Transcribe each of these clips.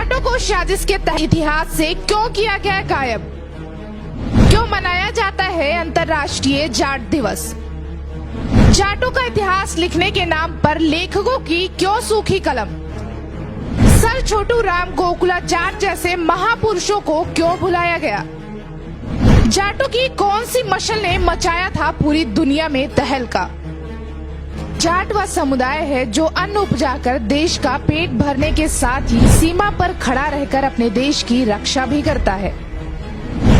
जाटों को साजिश के तहत इतिहास से क्यों किया गया गायब? क्यों मनाया जाता है अंतर्राष्ट्रीय जाट दिवस? जाटों का इतिहास लिखने के नाम पर लेखकों की क्यों सूखी कलम? सर छोटू राम गोकुला जाट जैसे महापुरुषों को क्यों भुलाया गया? जाटों की कौन सी मशाल ने मचाया था पूरी दुनिया में तहलका? जाट वह समुदाय है जो अन्न उपजाकर देश का पेट भरने के साथ ही सीमा पर खड़ा रहकर अपने देश की रक्षा भी करता है।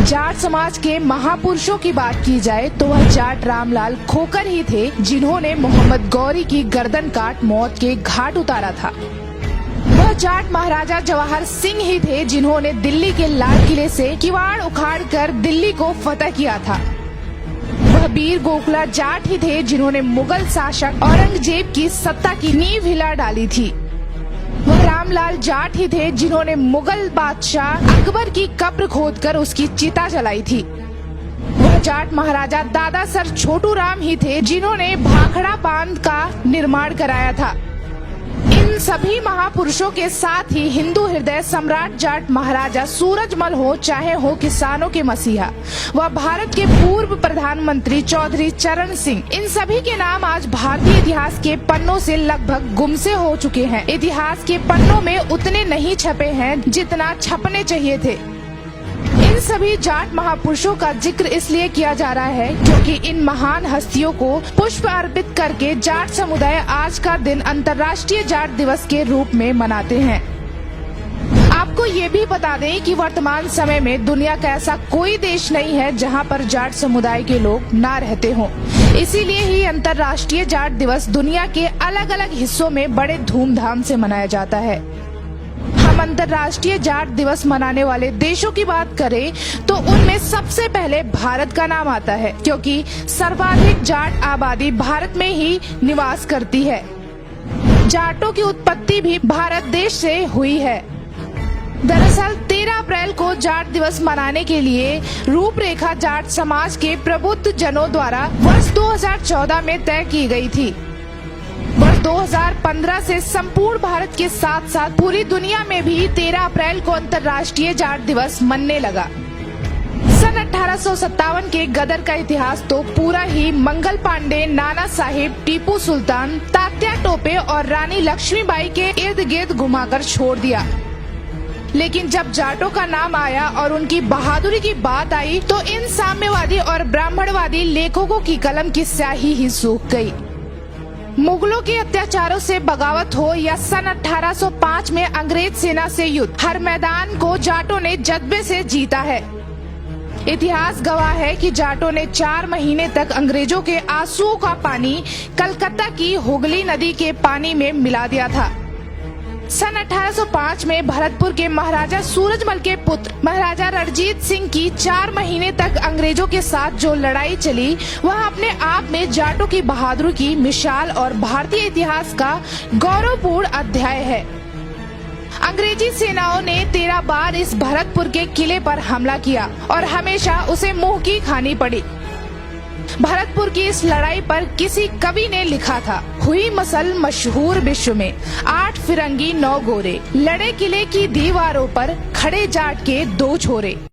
जाट समाज के महापुरुषों की बात की जाए तो वह जाट रामलाल खोकर ही थे जिन्होंने मोहम्मद गौरी की गर्दन काट मौत के घाट उतारा था। वह जाट महाराजा जवाहर सिंह ही थे जिन्होंने दिल्ली के लाल किले से किवाड़ उखाड़कर दिल्ली को फतह किया था। वह वीर गोकुला जाट ही थे जिन्होंने मुगल शासक औरंगजेब की सत्ता की नींव हिला डाली थी। वह रामलाल जाट ही थे जिन्होंने मुगल बादशाह अकबर की कब्र खोदकर उसकी चिता जलाई थी। वह जाट महाराजा दादा सर छोटू राम ही थे जिन्होंने भाखड़ा बांध का निर्माण कराया था। इन सभी महापुरुषों के साथ ही हिंदू हृदय सम्राट जाट महाराजा सूरजमल हो चाहे हो किसानों के मसीहा व भारत के पूर्व प्रधानमंत्री चौधरी चरण सिंह, इन सभी के नाम आज भारतीय इतिहास के पन्नों से लगभग गुमसे हो चुके हैं। इतिहास के पन्नों में उतने नहीं छपे हैं जितना छपने चाहिए थे। इन सभी जाट महापुरुषों का जिक्र इसलिए किया जा रहा है क्योंकि इन महान हस्तियों को पुष्प अर्पित करके जाट समुदाय आज का दिन अंतर्राष्ट्रीय जाट दिवस के रूप में मनाते हैं। आपको ये भी बता दें कि वर्तमान समय में दुनिया का ऐसा कोई देश नहीं है जहां पर जाट समुदाय के लोग ना रहते हों। इसीलिए ही अंतर्राष्ट्रीय जाट दिवस दुनिया के अलग अलग हिस्सों में बड़े धूमधाम से मनाया जाता है। हम अंतर्राष्ट्रीय जाट दिवस मनाने वाले देशों की बात करें तो उनमें सबसे पहले भारत का नाम आता है क्योंकि सर्वाधिक जाट आबादी भारत में ही निवास करती है। जाटों की उत्पत्ति भी भारत देश से हुई है। दरअसल 13 अप्रैल को जाट दिवस मनाने के लिए रूपरेखा जाट समाज के प्रबुद्ध जनों द्वारा वर्ष 2014 में तय की गई थी। वर्ष 2015 से संपूर्ण भारत के साथ साथ पूरी दुनिया में भी 13 अप्रैल को अंतर्राष्ट्रीय जाट दिवस मनने लगा। सन 1857 के गदर का इतिहास तो पूरा ही मंगल पांडे, नाना साहिब, टीपू सुल्तान, तात्या टोपे और रानी लक्ष्मीबाई के इर्द गिर्द घुमाकर छोड़ दिया। लेकिन जब जाटों का नाम आया और उनकी बहादुरी की बात आई तो इन साम्यवादी और ब्राह्मणवादी लेखकों की कलम की स्याही ही सूख गई। मुगलों के अत्याचारों से बगावत हो या सन 1805 में अंग्रेज सेना से युद्ध, हर मैदान को जाटों ने जज्बे से जीता है। इतिहास गवाह है कि जाटों ने 4 महीने तक अंग्रेजों के आंसुओं का पानी कलकत्ता की हुगली नदी के पानी में मिला दिया था। सन 1805 में भरतपुर के महाराजा सूरजमल के पुत्र महाराजा रणजीत सिंह की 4 महीने तक अंग्रेजों के साथ जो लड़ाई चली वह अपने आप में जाटों की बहादुरी की मिसाल और भारतीय इतिहास का गौरवपूर्ण अध्याय है। अंग्रेजी सेनाओं ने 13 बार इस भरतपुर के किले पर हमला किया और हमेशा उसे मुंह की खानी पड़ी। भरतपुर की इस लड़ाई पर किसी कवि ने लिखा था, हुई मसल मशहूर विश्व में, 8 फिरंगी 9 गोरे, लड़े किले की दीवारों पर, खड़े जाट के 2 छोरे।